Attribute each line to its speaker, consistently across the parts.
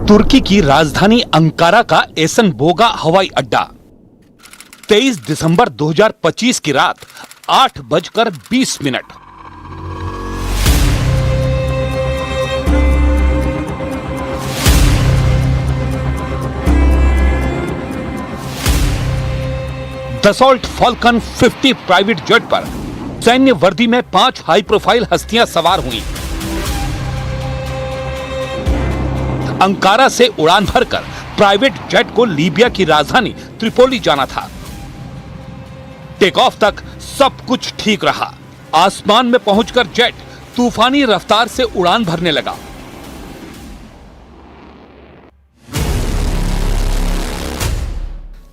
Speaker 1: तुर्की की राजधानी अंकारा का एसन-बोगा हवाई अड्डा 23 दिसंबर 2025 की रात 8:20 दसॉल्ट फाल्कन 50 प्राइवेट जेट पर सैन्य वर्दी में 5 हाई प्रोफाइल हस्तियां सवार हुई। अंकारा से उड़ान भरकर प्राइवेट जेट को लीबिया की राजधानी त्रिपोली जाना था। टेक ऑफ तक सब कुछ ठीक रहा। आसमान में पहुंचकर जेट तूफानी रफ्तार से उड़ान भरने लगा।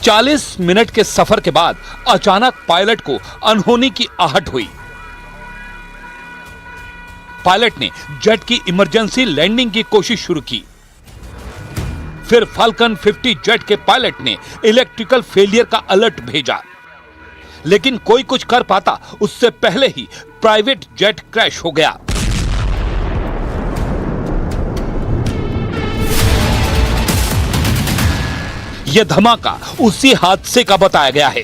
Speaker 1: चालीस मिनट के सफर के बाद अचानक पायलट को अनहोनी की आहट हुई। पायलट ने जेट की इमरजेंसी लैंडिंग की कोशिश शुरू की। फिर फाल्कन 50 जेट के पायलट ने इलेक्ट्रिकल फेलियर का अलर्ट भेजा, लेकिन कोई कुछ कर पाता उससे पहले ही प्राइवेट जेट क्रैश हो गया। यह धमाका उसी हादसे का बताया गया है।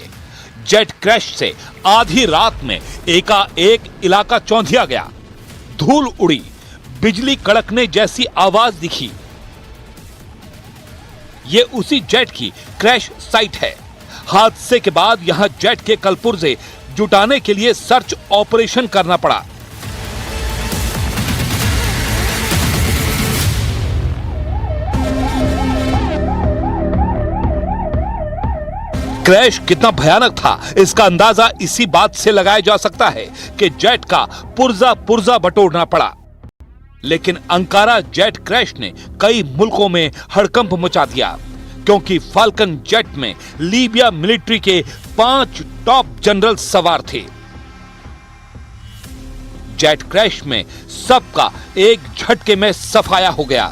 Speaker 1: जेट क्रैश से आधी रात में एकाएक इलाका चौंधिया गया। धूल उड़ी, बिजली कड़कने जैसी आवाज दिखी। यह उसी जेट की क्रैश साइट है। हादसे के बाद यहां जेट के कलपुर्जे जुटाने के लिए सर्च ऑपरेशन करना पड़ा। क्रैश कितना भयानक था इसका अंदाजा इसी बात से लगाया जा सकता है कि जेट का पुर्जा पुर्जा बटोरना पड़ा। लेकिन अंकारा जेट क्रैश ने कई मुल्कों में हड़कंप मचा दिया, क्योंकि फाल्कन जेट में लीबिया मिलिट्री के 5 टॉप जनरल सवार थे। जेट क्रैश में सबका एक झटके में सफाया हो गया।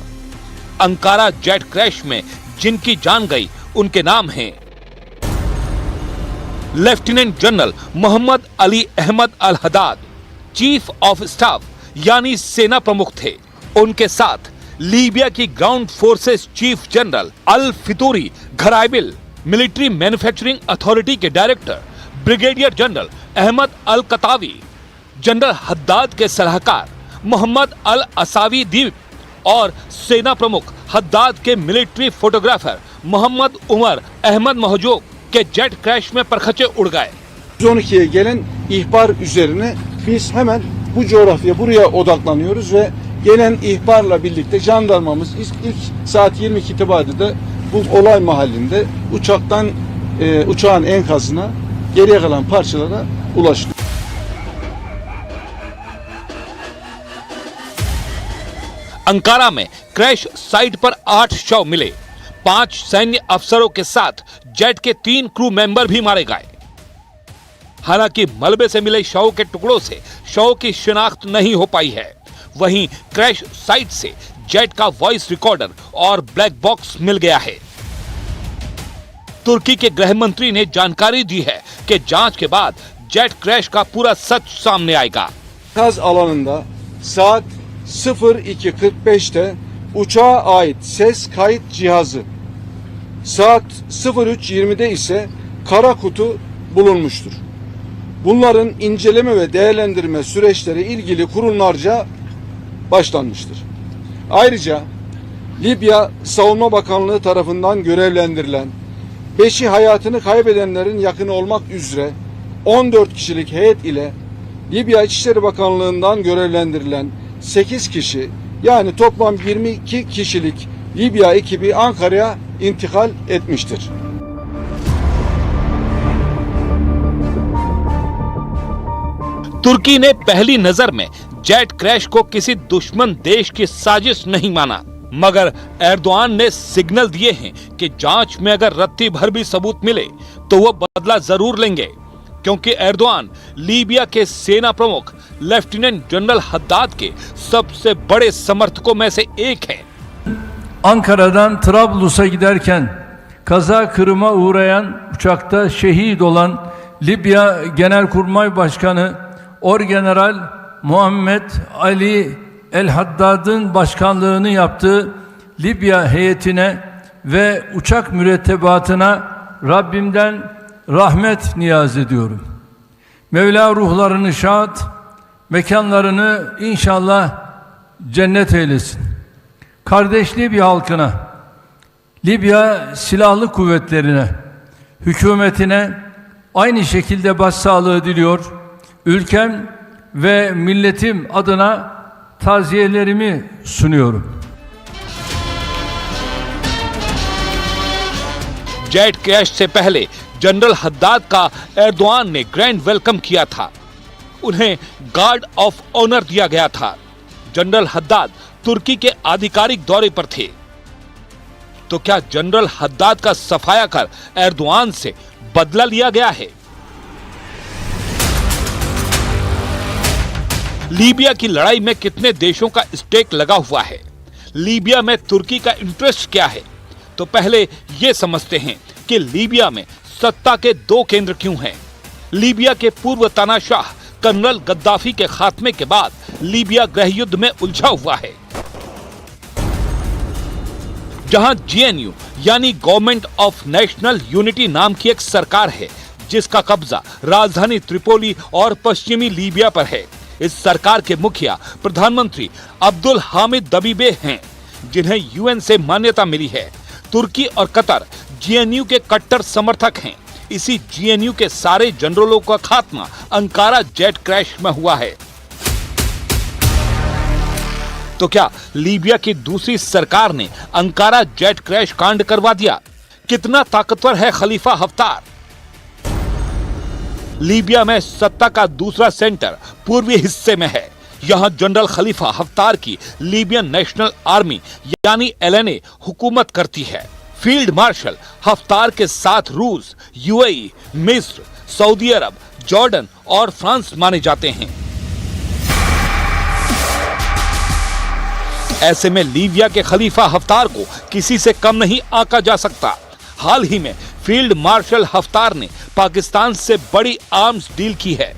Speaker 1: अंकारा जेट क्रैश में जिनकी जान गई उनके नाम हैं lieutenant general Mohammed Ali Ahmed al Haddad, chief of staff यानी सेना प्रमुख थे। उनके साथ लीबिया की ground forces chief general al Fitouri Gharaibil, military manufacturing authority के director brigadier general Ahmed al Katawi, general Haddad के सलाहकार मोहम्मद अल असावी दीप और सेना प्रमुख हद्दाद के मिलिट्री फोटोग्राफर मोहम्मद उमर अहमद महजूब के जेट क्रैश में परखचे उड़ गए।
Speaker 2: 112'ye gelen ihbar üzerine biz hemen bu coğrafyaya buraya odaklanıyoruz ve gelen ihbarla birlikte jandarmamız ilk saat 22 itibariyle bu olay mahallinde uçağın enkazına geriye kalan parçalara ulaştı.
Speaker 1: Ankara में crash site पर 8 शव मिले। 5 सैन्य अफसरों के साथ जेट के 3 crew member भी मारे गए। हालांकि मलबे से मिले शव के टुकड़ों से शव की शिनाख्त नहीं हो पाई है। वहीं क्रैश साइट से जेट का वॉइस रिकॉर्डर और ब्लैक बॉक्स मिल गया है। तुर्की के गृह मंत्री ने जानकारी दी है कि जांच के बाद जेट क्रैश का पूरा सच सामने आएगा।
Speaker 2: Kaz alanında saat 02:45'te uçağa ait ses kayıt cihazı, saat 03:20'de ise kara kutu bulunmuştur. Bunların inceleme ve değerlendirme süreçleri ilgili kurumlarca başlanmıştır. Ayrıca Libya Savunma Bakanlığı tarafından görevlendirilen 5'i hayatını kaybedenlerin yakını olmak üzere 14 kişilik heyet ile Libya İçişleri Bakanlığı'ndan görevlendirilen 8 kişi yani toplam 22 kişilik Libya ekibi Ankara'ya intikal etmiştir.
Speaker 1: तुर्की ने पहली नजर में jet crash को किसी दुश्मन देश की साजिश नहीं माना, मगर एर्दोआन ने सिग्नल दिए हैं कि जांच में अगर रत्ती भर भी सबूत मिले तो वो बदला जरूर लेंगे, क्योंकि एर्दोआन लीबिया के सेना प्रमुख लेफ्टिनेंट जनरल हद्दाद के सबसे बड़े समर्थकों में से एक है।
Speaker 3: Ankara'dan Trablus'a giderken kaza kırıma uğrayan uçakta şehit olan Libya Genelkurmay Başkanı Orgeneral Muhammed Ali El Haddad'ın başkanlığını yaptığı Libya heyetine ve uçak mürettebatına Rabbimden rahmet niyaz ediyorum. Mevla ruhlarını şad, mekanlarını inşallah cennet eylesin. Kardeş Libya halkına, Libya silahlı kuvvetlerine, hükümetine aynı şekilde başsağlığı diliyor. Ülkem ve milletim adına taziyelerimi sunuyorum.
Speaker 1: Jet crash से पहले general Haddad का Erdogan ने grand welcome किया था। उन्हें guard of honour दिया गया था। जनरल हद्दाद तुर्की के आधिकारिक दौरे पर थे। तो क्या जनरल हद्दाद का सफाया कर एर्दोआन से बदला लिया गया है? लीबिया की लड़ाई में कितने देशों का स्टेक लगा हुआ है? लीबिया में तुर्की का इंटरेस्ट क्या है? तो पहले ये समझते हैं कि लीबिया में सत्ता के दो केंद्र क्यों हैं। लीबिया के पूर्व तानाशाह कर्नल गद्दाफी के खात्मे के बाद लीबिया गृह युद्ध में उलझा हुआ है, जहां जीएनयू यानी गवर्नमेंट ऑफ नेशनल यूनिटी नाम की एक सरकार है, जिसका कब्जा राजधानी त्रिपोली और पश्चिमी लीबिया पर है। इस सरकार के मुखिया प्रधानमंत्री अब्दुल हामिद दबीबे हैं, जिन्हें यूएन से मान्यता मिली है। तुर्की और कतर जीएनयू के कट्टर समर्थक हैं। इसी जीएनयू के सारे जनरलों का खात्मा अंकारा जेट क्रैश में हुआ है। तो क्या लीबिया की दूसरी सरकार ने अंकारा जेट क्रैश कांड करवा दिया? कितना ताकतवर है खलीफा हफ्तार? लीबिया में सत्ता का दूसरा सेंटर पूर्वी हिस्से में है। यहां जनरल खलीफा हफ्तार की लीबियन नेशनल आर्मी यानी एलएनए हुकूमत करती है। फील्ड मार्शल हफ्तार के साथ रूस, यूएई, मिस्र, सऊदी अरब, जॉर्डन और फ्रांस माने जाते हैं। ऐसे में लीबिया के खलीफा हफ्तार को किसी से कम नहीं आंका जा सकता। हाल ही में फील्ड मार्शल हफ्तार ने पाकिस्तान से बड़ी आर्म्स डील की है।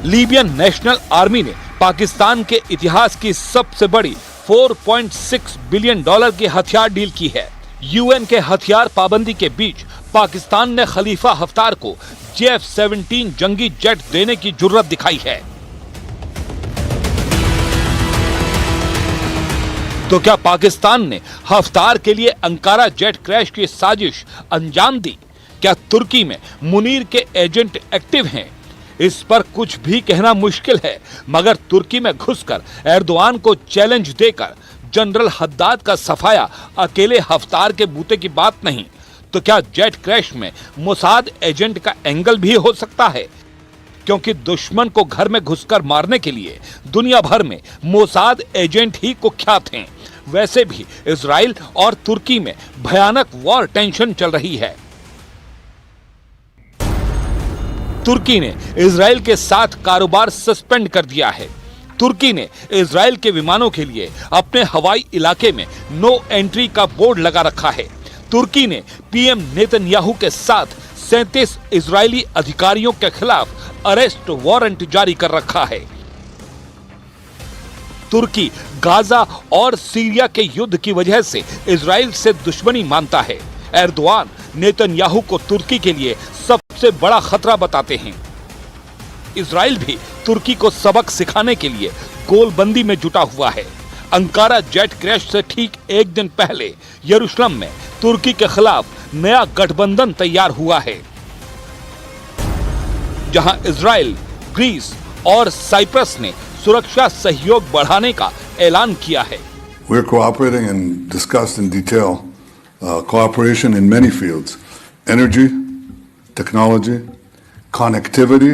Speaker 1: लीबियन नेशनल आर्मी ने पाकिस्तान के इतिहास की सबसे बड़ी $4.6 बिलियन की हथियार डील की है। यूएन के हथियार पाबंदी के बीच पाकिस्तान ने खलीफा हफ्तार को JF-17 जंगी जेट देने की जुर्रत दिखाई है। तो क्या पाकिस्तान ने हफ्तार के लिए अंकारा जेट क्रैश की साजिश अंजाम दी? क्या तुर्की में मुनीर के एजेंट एक्टिव हैं? इस पर कुछ भी कहना मुश्किल है, मगर तुर्की में घुसकर एर्दोआन को चैलेंज देकर जनरल हद्दाद का सफाया अकेले हफ्तार के बूते की बात नहीं। तो क्या जेट क्रैश में मोसाद एजेंट का एंगल भी हो सकता है? क्योंकि दुश्मन को घर में घुसकर मारने के लिए दुनिया भर में मोसाद एजेंट ही कुख्यात हैं। वैसे भी इजराइल और तुर्की में भयानक वॉर टेंशन चल रही है। तुर्की ने इजराइल के साथ कारोबार सस्पेंड कर दिया है। तुर्की ने इजराइल के विमानों के लिए अपने हवाई इलाके में नो एंट्री का बोर्ड लगा रखा है। तुर्की ने पीएम नेतन्याहू के साथ 37 इजरायली अधिकारियों के खिलाफ अरेस्ट वारंट जारी कर रखा है। तुर्की गाजा और सीरिया के युद्ध की वजह से इजराइल से दुश्मनी मानता है। एर्दोआन नेतन्याहू को तुर्की के लिए सबसे बड़ा खतरा बताते हैं। इजराइल भी तुर्की को सबक सिखाने के लिए गोलबंदी में जुटा हुआ है। अंकारा जेट क्रैश से ठीक एक दिन पहले यरूशलेम में तुर्की के खिलाफ नया गठबंधन तैयार हुआ है, जहां इजराइल, ग्रीस और साइप्रस ने सुरक्षा सहयोग बढ़ाने का ऐलान किया है।
Speaker 4: We're cooperating and discussed in detail cooperation in many fields: energy, technology, connectivity,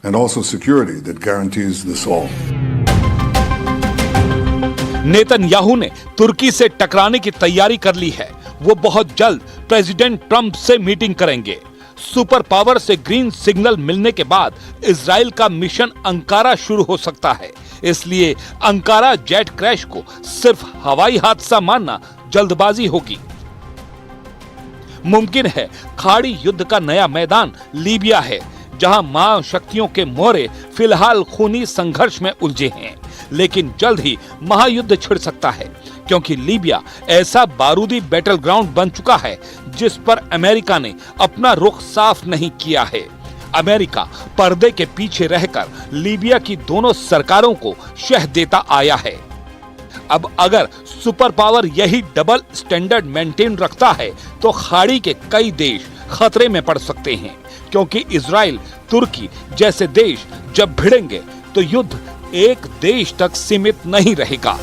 Speaker 4: and also security that guarantees this all.
Speaker 1: Netanyahu ने तुर्की से टकराने की तैयारी कर ली है। वो बहुत जल्द प्रेसिडेंट ट्रंप से मीटिंग करेंगे। सुपर पावर से ग्रीन सिग्नल मिलने के बाद इजराइल का मिशन अंकारा शुरू हो सकता है। इसलिए अंकारा जेट क्रैश को सिर्फ हवाई हादसा मानना जल्दबाजी होगी। मुमकिन है खाड़ी युद्ध का नया मैदान लीबिया है, जहां महाशक्तियों के मोहरे फिलहाल खूनी संघर्ष में उलझे हैं। लेकिन जल्द ही महायुद्ध छिड़ सकता है, क्योंकि लीबिया ऐसा बारूदी बैटल ग्राउंड बन चुका है जिस पर अमेरिका ने अपना रुख साफ नहीं किया है। अमेरिका पर्दे के पीछे रहकर लीबिया की दोनों सरकारों को शह देता आया है। अब अगर सुपर पावर यही डबल स्टैंडर्ड मेंटेन रखता है तो खाड़ी के कई देश खतरे में पड़ सकते हैं, क्योंकि इजराइल, तुर्की जैसे देश जब भिड़ेंगे तो युद्ध एक देश तक सीमित नहीं रहेगा।